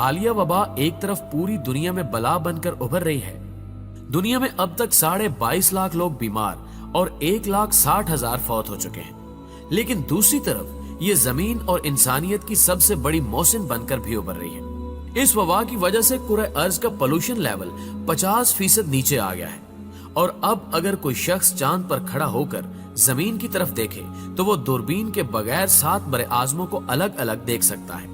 حالیہ वबा एक तरफ पूरी दुनिया में बला बनकर उभर रही है। दुनिया में अब तक 22.5 लाख लोग बीमार और 1,60,000 फौत हो चुके हैं, लेकिन दूसरी तरफ ये जमीन और इंसानियत की सबसे बड़ी मौसिन बनकर भी उभर रही है। इस वबा की वजह से कुरे अर्ज का पोल्यूशन लेवल 50% नीचे आ गया है और अब अगर कोई शख्स चांद पर खड़ा होकर जमीन की तरफ देखे तो वो दूरबीन के बगैर 7 बड़े आजमों को अलग अलग देख सकता है।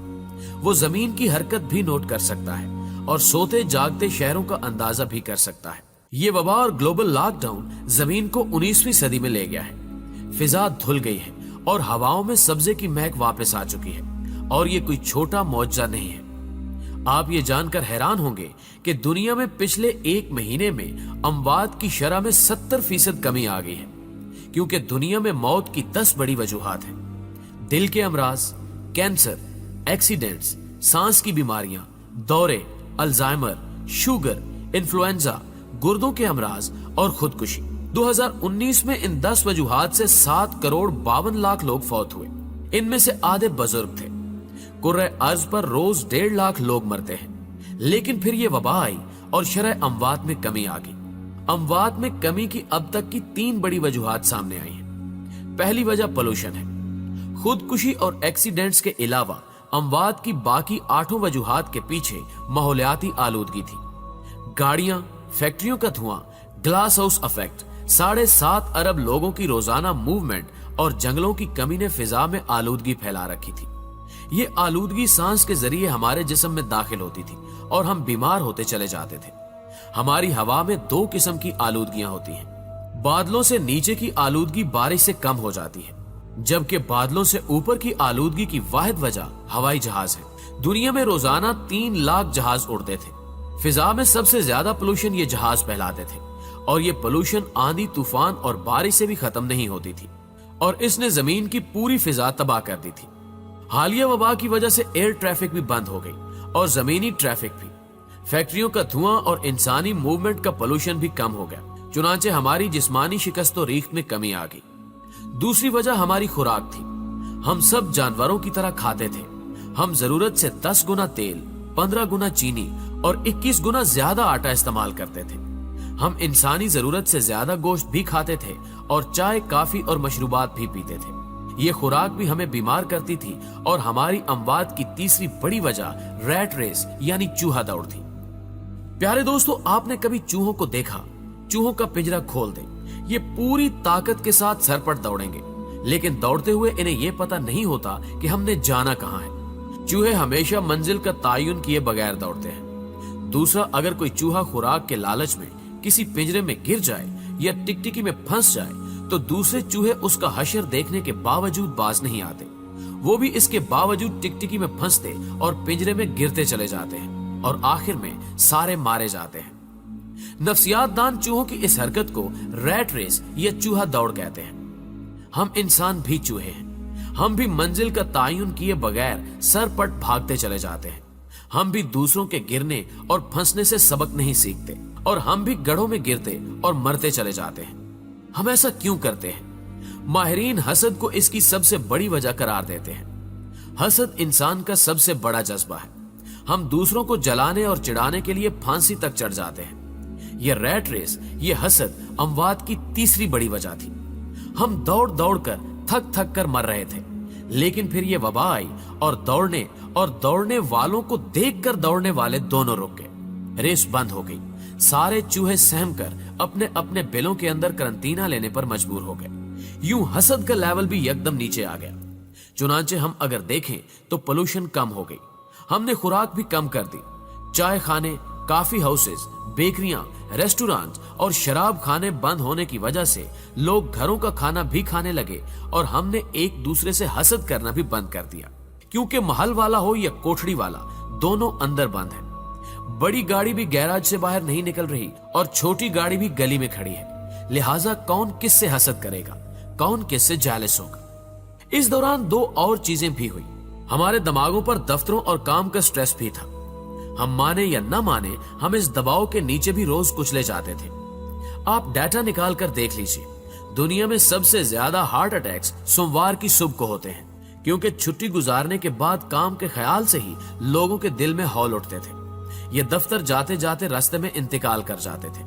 वो जमीन की हरकत भी नोट कर सकता है और सोते जागते शहरों का अंदाजा भी कर सकता है। ये वबा और ग्लोबल लॉकडाउन जमीन को 19वीं सदी में ले गया है। फिजा धुल गई है और हवाओं में सब्जे की महक वापस आ चुकी है और ये कोई छोटा मौजज़ा नहीं है। आप ये जानकर हैरान होंगे कि दुनिया में पिछले 1 महीने में अमवात की शरह में 70% कमी आ गई है, क्योंकि दुनिया में मौत की 10 बड़ी वजूहात हैं। दिल के अमराज, कैंसर, एक्सीडेंट्स, सांस की बीमारियां, दौरे, अल्जाइमर, शुगर, इन्फ्लुएंजा, गुर्दों के अमराज और खुदकुशी। 2019 में इन 10 वजूहात से 7,52,00,000 लोग फौत हुए। इनमें से आधे बुजुर्ग थे। कुर्रे अर्ज पर रोज 1.5 लाख लोग मरते हैं, लेकिन फिर ये वबा आई और शरह अमवात में कमी आ गई। अमवात में कमी की अब तक की 3 बड़ी वजूहात सामने आई हैं। पहली वजह पोल्यूशन है। खुदकुशी और एक्सीडेंट्स के अलावा अमवात की बाकी 8 वजूहात के पीछे माहौलियाती आलूदगी थी। गाड़ियां, फैक्ट्रियों का धुआं, ग्लास हाउस इफेक्ट, 7.5 अरब लोगों की रोजाना मूवमेंट और जंगलों की कमी ने फिजा में आलूदगी फैला रखी थी। ये आलूदगी सांस के जरिए हमारे जिस्म में दाखिल होती थी और हम बीमार होते चले जाते थे। हमारी हवा में 2 किस्म की आलूदगियां होती हैं। बादलों से नीचे की आलूदगी बारिश से कम हो जाती है, जबकि बादलों से ऊपर की आलूदगी की वाहिद वजह हवाई जहाज है। दुनिया में रोजाना 3 लाख जहाज उड़ते थे। फिजा में सबसे ज्यादा पोल्यूशन ये जहाज फैलाते थे और ये पोल्यूशन आंधी, तूफान और बारिश से भी खत्म नहीं होती थी और इसने जमीन की पूरी फिजा तबाह कर दी थी। हालिया वबा की वजह से एयर ट्रैफिक भी बंद हो गई और जमीनी ट्रैफिक भी। फैक्ट्रियों का धुआं और इंसानी मूवमेंट का पोल्यूशन भी कम हो गया, चुनांचे हमारी जिस्मानी शिकस्त और रीख में कमी आ गई। दूसरी वजह हमारी खुराक थी। हम सब जानवरों की तरह खाते थे। हम जरूरत से 10 गुना तेल, 15 गुना चीनी और 21 गुना ज्यादा आटा इस्तेमाल करते थे। हम इंसानी जरूरत से ज्यादा गोश्त भी खाते थे और चाय, काफी और मशरूबात भी पीते थे। ये खुराक भी हमें बीमार करती थी और हमारी अमवात की तीसरी बड़ी वजह रैट रेस यानी चूहा दौड़ थी। प्यारे दोस्तों, आपने कभी चूहों को देखा? चूहों का पिंजरा खोल दें, ये पूरी ताकत के साथ सर पर दौड़ेंगे, लेकिन दौड़ते हुए इन्हें ये पता नहीं होता कि हमने जाना कहाँ है। चूहे हमेशा मंजिल का तायुन किए बगैर दौड़ते हैं। दूसरा, अगर कोई चूहा खुराक के लालच में किसी पिंजरे में गिर जाए या टिकटिकी में फंस जाए तो दूसरे चूहे उसका हशर देखने के बावजूद बाज नहीं आते। वो भी इसके बावजूद टिकटिकी में फंसते और पिंजरे में गिरते चले जाते हैं और आखिर में सारे मारे जाते हैं। नफ्सियात दान चूहों की इस हरकत को रैट रेस या चूहा दौड़ कहते हैं। हम इंसान भी चूहे हैं। हम भी मंजिल का तायुन किए बगैर सरपट भागते चले जाते हैं। हम भी दूसरों के गिरने और फंसने से सबक नहीं सीखते और हम भी गड्ढों में गिरते और मरते चले जाते हैं। हम ऐसा क्यों करते हैं? माहिरीन हसद को इसकी सबसे बड़ी वजह करार देते हैं। हसद इंसान का सबसे बड़ा जज्बा है। हम दूसरों को जलाने और चिढ़ाने के लिए फांसी तक चढ़ जाते हैं। यह रैट रेस, यह हसद अमवात की तीसरी बड़ी वजह थी। हम दौड़ दौड़ कर थक थक कर मर रहे थे, लेकिन फिर यह वबा आई और दौड़ने वालों को देखकर दौड़ने वाले दोनों रुक गए। रेस बंद हो गई। सारे चूहे सहम कर अपने अपने बिलों के अंदर करंटीना लेने पर मजबूर हो गए। यूं हसद का लेवल भी एकदम नीचे आ गया। चुनांचे हम अगर देखें तो पोल्यूशन कम हो गई। हमने खुराक भी कम कर दी। चाय खाने, काफी हाउसेस, बेकरियां, रेस्टोरेंट और शराब खाने बंद होने की वजह से लोग घरों का खाना भी खाने लगे और हमने एक दूसरे से हसद करना भी बंद कर दिया, क्योंकि महल वाला हो या कोठड़ी वाला, दोनों अंदर बंद है। बड़ी गाड़ी भी गैराज से बाहर नहीं निकल रही और छोटी गाड़ी भी गली में खड़ी है। लिहाजा कौन किससे हसद करेगा, कौन किससे जेलस होगा। इस दौरान 2 और चीजें भी हुई। हमारे दिमागों पर दफ्तरों और काम का स्ट्रेस भी था। हम माने या न माने, हम इस दबाव के नीचे भी रोज कुचले जाते थे। आप डाटा निकाल कर देख लीजिए, दुनिया में सबसे ज्यादा हार्ट अटैक्स सोमवार की सुबह को होते हैं, क्योंकि छुट्टी गुजारने के बाद काम के ख्याल से ही लोगों के दिल में हौल उठते थे। ये दफ्तर जाते जाते रास्ते में इंतकाल कर जाते थे।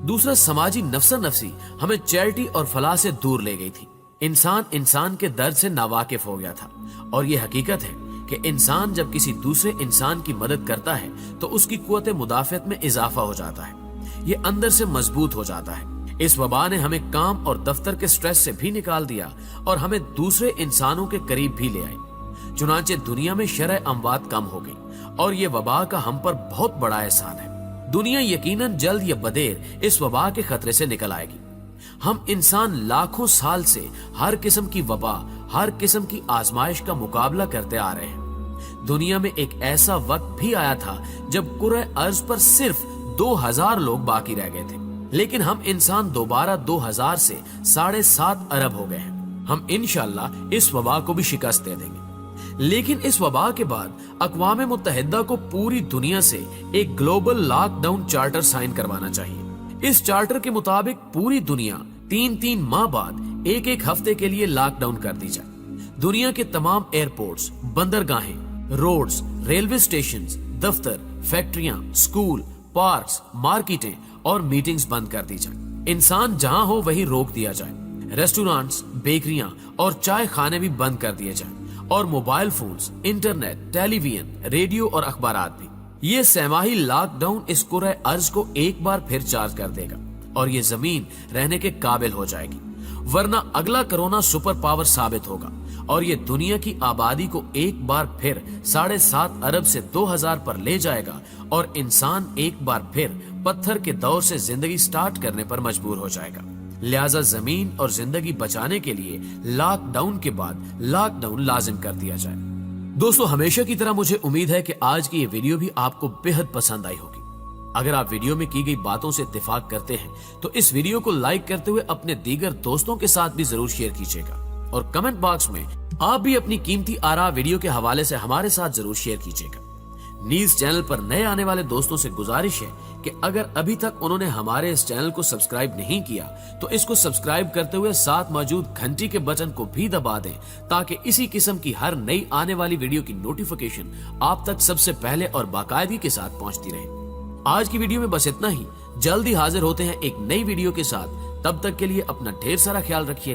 दूसरा, समाजी नफसा नफसी हमें चैरिटी और फलाह से दूर ले गई थी। इंसान इंसान के दर्द से नावाकिफ हो गया था और ये हकीकत है कि इंसान जब किसी दूसरे इंसान की मदद करता है तो उसकी कुव्वत मुदाफियत में इजाफा हो जाता है, ये अंदर से मजबूत हो जाता है। इस वबा ने हमें काम और दफ्तर के स्ट्रेस से भी निकाल दिया और हमें दूसरे इंसानों के करीब भी ले आई। चुनांचे दुनिया में शरह अमवात कम हो गई और ये वबा का हम पर बहुत बड़ा एहसान है। दुनिया यकीनन जल्द या बदेर इस वबा के खतरे से निकल आएगी। हम इंसान लाखों साल से हर किस्म की वबा, हर किस्म की आजमाइश का मुकाबला करते आ रहे हैं। दुनिया में एक ऐसा वक्त भी आया था जब कुरे अर्ज पर सिर्फ 2000 लोग बाकी रह गए थे, लेकिन हम इंसान दोबारा 2000 से 7.5 अरब हो गए हैं। हम इंशाअल्लाह इस वबा को भी शिकस्त दे देंगे। लेकिन इस वबा के बाद अक़वाम मुत्तहिदा को पूरी दुनिया से एक ग्लोबल लॉकडाउन चार्टर साइन करवाना चाहिए। इस चार्टर के मुताबिक पूरी दुनिया 3-3 माह बाद एक हफ्ते के लिए लॉकडाउन कर दी जाए। दुनिया के तमाम एयरपोर्ट्स, बंदरगाहें, रोड्स, रेलवे स्टेशन, दफ्तर, फैक्ट्रियां, स्कूल, पार्क्स, मार्केटें और मीटिंग्स बंद कर दी जाए। इंसान जहां हो वहीं रोक दिया जाए। रेस्टोरेंट्स, बेकरियां और चाय खाने भी बंद कर दिए जाए और mobile phones, internet, television, radio और अखबारात भी। ये सहमाही लॉकडाउन इस कुरे अर्ज को एक बार फिर चार्ज कर देगा और ये जमीन रहने के काबिल हो जाएगी। वरना अगला कोरोना सुपर पावर साबित होगा और ये दुनिया की आबादी को एक बार फिर 7.5 अरब से 2000 पर ले जाएगा और इंसान एक बार फिर पत्थर के दौर से जिंदगी स्टार्ट करने पर मजबूर हो जाएगा। लिहाजा जमीन और जिंदगी बचाने के लिए लॉकडाउन के बाद लॉकडाउन लाजिम कर दिया जाए। दोस्तों, हमेशा की तरह मुझे उम्मीद है कि आज की ये वीडियो भी आपको बेहद पसंद आई होगी। अगर आप वीडियो में की गई बातों से इत्तेफाक करते हैं तो इस वीडियो को लाइक करते हुए अपने दीगर दोस्तों के साथ भी जरूर शेयर कीजिएगा और कमेंट बॉक्स में आप भी अपनी कीमती आरा वीडियो के हवाले से हमारे साथ जरूर शेयर कीजिएगा। न्यूज चैनल पर नए आने वाले दोस्तों से गुजारिश है कि अगर अभी तक उन्होंने हमारे इस चैनल को सब्सक्राइब नहीं किया तो इसको सब्सक्राइब करते हुए साथ मौजूद घंटी के बटन को भी दबा दें ताकि इसी किस्म की हर नई आने वाली वीडियो की नोटिफिकेशन आप तक सबसे पहले और बाकायदगी के साथ पहुंचती रहे। आज की वीडियो में बस इतना ही। जल्द ही हाजिर होते हैं एक नई वीडियो के साथ। तब तक के लिए अपना ढेर सारा ख्याल रखिए।